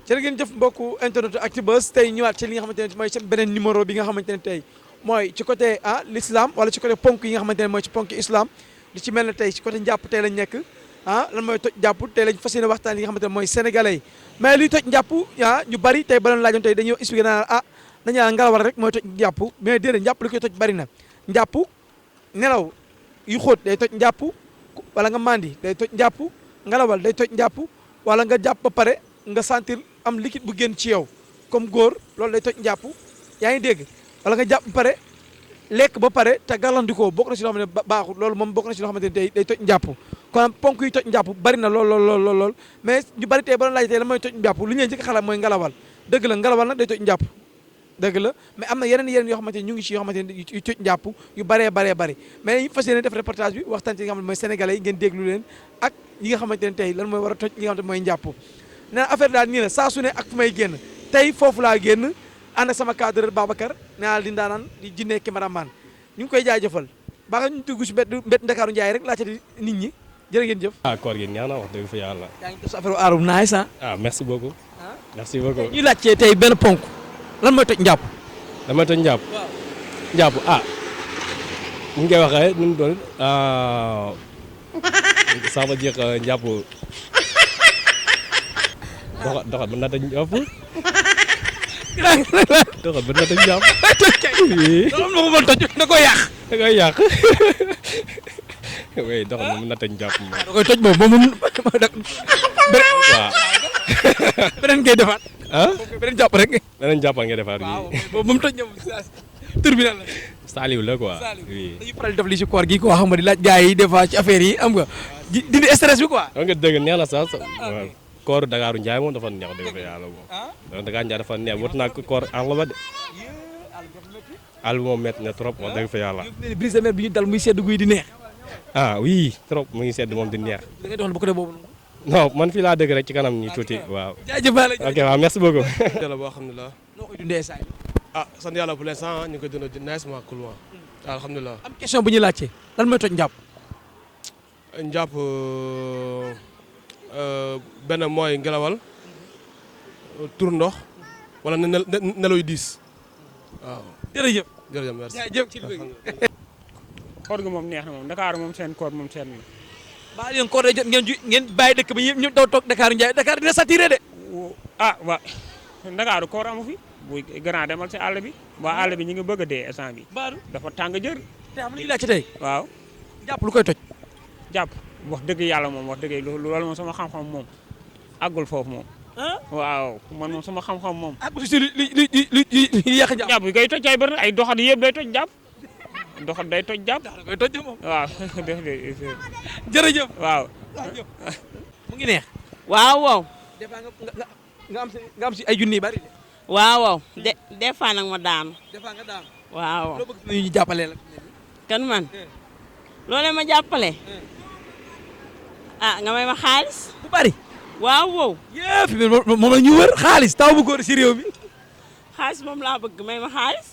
jërë ngeen jëf mbokku internet Actubuzz tey ñëwaat ci li nga xamante ne mooy seen beneen numéro bi nga xamante ne tey mooy ci côté l'islam wala ci côté ponk yi nga xamante ne mooy ci ponk islam li ci mel ne tey ci côté njàpp tey lañ nekk lan mooy toj njàpp tey lañ fas yéene waxtaan li nga xamante ne mooy sénégalais yi mais liy toj njàpp ñu bari tey ba leen laajoon tey dañuy expliqué naa dañaa ngalawal rek mooy toj njàpp mais déedéet njàpp li koy toj bari na njàpp nelaw yu xóot day toj njàpp wala nga mandi day toj njàpp ngalawal day toj njàpp wala nga jàpp ba pare nga sentir am liquide bu génn ci yow comme góor loolu day toj njàpp yaa ngi dégg wala nga jàpp ba pare lekk ba pare te gàllandikoo bokk na ci loo xam ne baaxul loolu moom bokk na ci loo xamante ne day toj njàpp kon ponk yi toj njàpp bari na lool mais ñu bari tey ba la laaj tey la mooy toj njàpp li ñuy njëkk xalaat mooy ngalawal dëgg la ngalawal nag day toj njàpp dëgg la mais am na yeneen yoo xamante ne ñu ngi ci yoo xamante ne yu toj njàpp yu bari mais ñu fas yéene def reportage bi waxtaan ci li nga xam ne mooy sénégalais yi ngeen déglu leen ak yi nga xamante ne tey lan mooy war a toj li nga xamante ne mooy njàpp nee na affaire daal nii la saa su ne ak fu may génn tey foofu laa génn ànd ak sama cadreur Babacar nee naa di ndaanaan di jinne cameraman ñu ngi koy jaajëfal baax ñu dugg si mbedd Ndakaaru Njaay rek laajte nit ñi jërë ngeen jëf. koor gi ñaan na wax dëgg fa yàlla. yaa ngi def sa affaire aarum nice merci beaucoup. merci beaucoup. ñu laajte tey benn ponk lan mooy toj njàpp. damay toj njàpp. waaw njàpp ñu ngi koy waxee nu mu doon ça veut dire njàpp doxat mën na toj njàpp. doxat mën na toj njàpp. loolu am na ko mën toj da koy yàq. da koy yàq. oui doxat mën na toj njàpp moom. da koy toj boobu moom waaw. beneen ngay defaat. beneen jàpp rek. beneen jàppal nga defaat. waaw boobu moom toj na moom tur bi lan la. Saliou la quoi. oui dañuy faral di def li ci koor gi quoi xam nga di laaj gars yi des fois ci affaire yi am nga dindi stress bi quoi. xam nga dëgg neex na sax kooru Dakaaru Njaay moom dafa neex dëgg fa yàlla moom. Dakaaru Njaay dafa neex wut naa koor àll ba de. àll moom métti na trop wax dëgg fa yàlla. brise de mer bi ñu dal muy sedd guy di neex. oui trop mu ngi sedd moom di neex. da ngay doxal bu ko def boobu. non man fii laa dëgg rek ci kanam ñi tuuti waaw. jaajëf Ba la ok waaw merci beaucoup. yàlla boo xam ne la noo koy dundee saa yi. sant yàlla pour l'instant ñu ngi koy dund nicement cool alhamdulilah. am question bu ñuy laajte lan mooy toj njàpp. njàpp benn mooy ngelawal tur ndox wala nelaw yu diis waaw. jërëjëf jërëjëf merci. jaajëf ci li koor gi moom neex na moom Dakar moom seen koor moom seen na. baa leen koor day jot ngeen bàyyi dëkk ba ñu daw toog Dakar Ndiaye Dakar dina saturé de. waaw Dakar koor amu fi bu gannaaw demal si àll bi waa àll bi ñu ngi bëgg a dee instant bi Badou dafa tàng jër. te am lu ñuy laajte tey. waaw jàpp lu koy toj. jàpp wax dëgg yàlla moom wax dëgg loolu moom sama xam-xam moom àggul foofu moom. waaw man moom sama xam-xam moom. ak aussi li yàq jàpp. jàpp yi koy toj ay bëri ay doxat yëpp day toj jàpp doxat day toj jàpp. da koy toj moom. waaw jërëjëf. waaw. mu ngi neex. waaw. des fois nga am si ay junni yu bari. waaw des fois nag ma daanu. des fois nga daanu. waaw. loo bëgg ñu jàppalee la. kan man. loolee ma jàppale. nga may ma xaalis. bu bari. waaw. yéen fi moom la ñu wër xaalis taw bu góor si réew mi. xaalis moom laa bëgg may ma xaalis.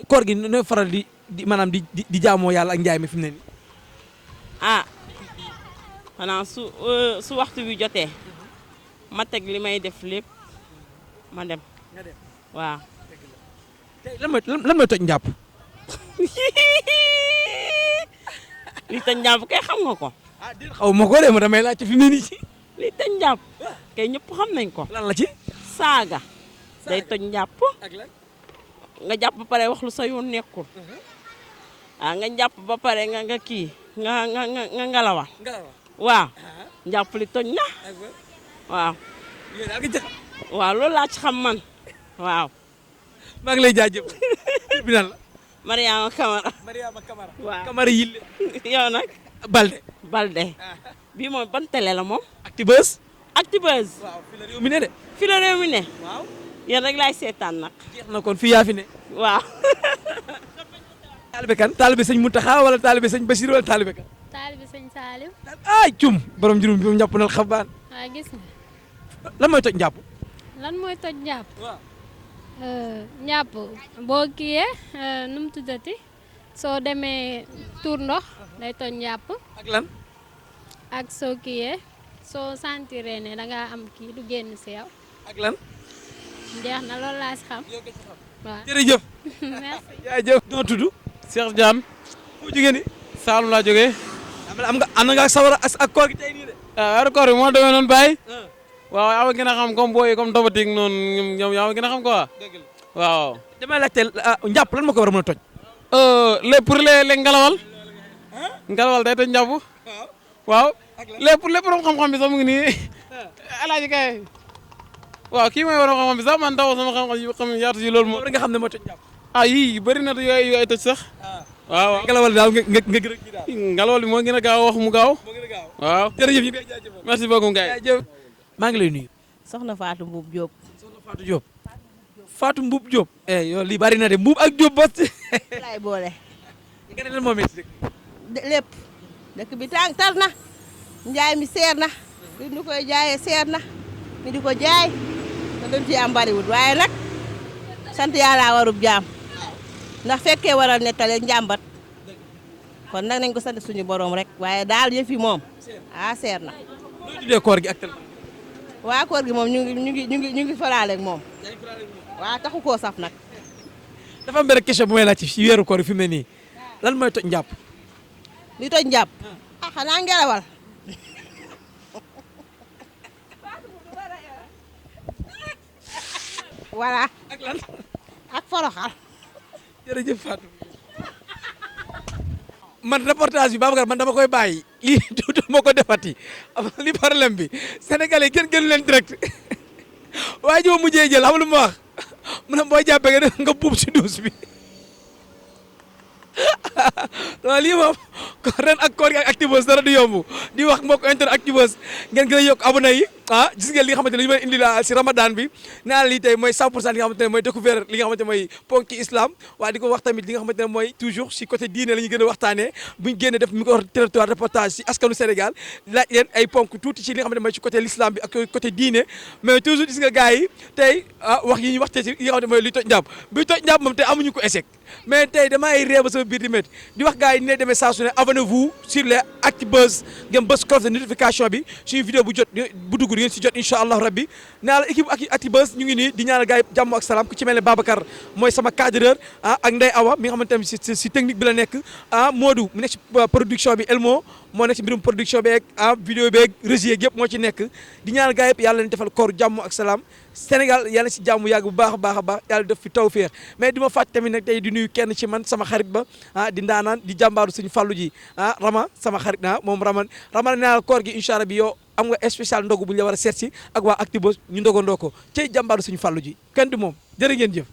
koor gi nooy faral di maanaam di jaamoo yàlla ak njaay mi fi mu ne nii. xanaa su waxtu bi jotee ma teg li may def lépp ma dem. waaw. tey lan mooy toj njàpp. li toj njàpp kay xam nga ko. xaw ma ko de ma damay laajte fi mu ne nii. li toj njàpp kay ñëpp xam nañ ko. lan la ci. saaga. day toj njàpp. ak lan. nga jàpp ba pare wax lu sa yoon nekkul. nga jàpp ba pare nga kii nga ngalawal. waaw. njàpp li toj na. waaw. waaw loolu laa ci xam man. waaw. maa ngi lay jaajëf. bi nan la. Mariama Camara. Mariama Camara. waaw Camara Yille. yow nag. Balde. bii moom ban télé la moom. Actubuzz. Actubuzz. waaw fi la réew mi ne de. fi la réew mi ne. waaw. yéen rek laay seetaan nag. jeex na kon fii yaa fi ne. waaw. taalibe kan taalibe sëñ Mountakha wala taalibe sëñ Bassirou wala taalibe kan. taalibe sëñ Salim. ay cum borom juróom bi mu njàpp nal xabaan. waaw gis nga. lan mooy toj njàpp. lan mooy toj njàpp. waaw. njàpp boo kiiyee nu mu tuddati soo demee tuur ndox day toj njàpp. ak lan. ak soo kiiyee soo sentiree ne da ngaa am kii du génn si yow. ak lan. jeex na loolu laa si xam. waaw jërëjëf. merci. jaajëf. noo tudd. Cheikh Diane. foo jógee ni. Saalum laa jógee. am nga ànd nga ak sawara ak koor gi tey nii de. weeru koor bi moo demee noonu Baye. waaw yaa ma gën a xam comme booy comme tobatik noonu ñoom yaa ma gën a xam quoi. waaw. damay laajte njàpp lan ma ko war a mën a toj. pour les ngalawal. ngalawal day toj njàpp. waaw lépp borom xam-xam bi sax mu ngi nii. alaaji kay. waaw kii mooy borom xam-xam bi sax man taw sama xam-xam yaatu si loolu moom. nga xam ne moo toj njàpp. yii bëri na yooyu ay toj sax. waaw ngalawal daal nga gën a kii daal. ngalawal bi moo gën a gaaw wax mu gaaw. waaw jërëjëf ñu koy jaajëfal. merci beaucoup Ngaye. jaajëf. maa ngi lay nuyu. soxna Fatou Mbuub Diop. soxna Fatou Diop. Fatou Mbuub Diop. yow lii bari na de Mbuub ak Diop ba. laay boole. nga ne lan moo métti lépp dëkk bi tàng tar na njaay mi seer na li ñu koy jaayee seer na ñu di ko jaay te dañ ci am bariwul waaye nag sant yàlla warub jaam ndax fekkee waral nettale njàmbat kon nag nañ ko sant suñu borom rek waaye daal yëf yi moom seer na. loo tuddee koor gi actuellement. waa koor gi moom ñu ngi faraale ak moom waa taxu koo saf nag. dafa am benn question bu may laaj ci weeru koor fi mu ne nii lan mooy toj njàpp. li toj njàpp xanaa ngelawal. voilà. ak lan. ak foroxal. jërëjëf Fatou. man reportage bi Babacar man dama koy bàyyi lii tuuti moo ko defati li problème bi Sénégalais kenn gënu leen direct waaye ji ma mujjee jël xam lu ma wax mu ne boo jàppee nga buub si douche bi waaw lii moom ren ak koor gi ak Actubuzz dara du yomb di wax mbokk internet Actubuzz ngeen gën a yokk abonné yi gis ngeen li nga xamante ne li may indi la si Ramadan bi nee naa lii tey mooy 100% li nga xamante ne mooy découvert li nga xamante ne mooy ponki islam waaye di ko wax tamit li nga xamante ne mooy toujours si côté diine la ñuy gën a waxtaanee buñ génnee def micro territoire reportage si askanu Sénégal laaj leen ay ponk tuuti ci li nga xamante ne mooy ci côté l'islam bi ak côté diine mais toujours gis nga gars yi tey wax yi ñuy waxtee si li nga xamante ne mooy luy toj njàpp buy toj njàpp moom tey amuñu ko échec mais tey damay réew ba sama biir di métti di wax gars yi ne demee saa su ne abonnez-vous sur les Actubuzz ngeen bës cloche de notification bi suñu vidéo bu jot bu dugg ngeen si jot incha allah rabbi naa la équipe ak Actubuzz ñu ngi nii di ñaanal gars yi jàmm ak salaam ku ci mel ne Babacar mooy sama cadreur ak Ndeye Awa mi nga xamante ne si technique bi la nekk Modou mu nekk si production bi Elmo moo nekk si mbirum production beeg vidéo beeg régie yëpp moo ci nekk di ñaanal gars yëpp yàlla leen defal koor jàmm ak salaam Sénégal yàlla si jàmm yàgg bu baax a baax yàlla def fi tawfeex mais di ma fàtte tamit nag tey di nuyu kenn ci man sama xarit ba di ndaanaan di jàmbaaru suñu fàllu ji Rama sama xarit moom Rama nee naa koor gi incha allah bi yow am nga spécial ndogu bu ñu la war a seet si ak waa Actubuzz ñu ndogandoo ko cey jàmbaaru suñu fàllu ji kenn du moom jërë ngeen jëf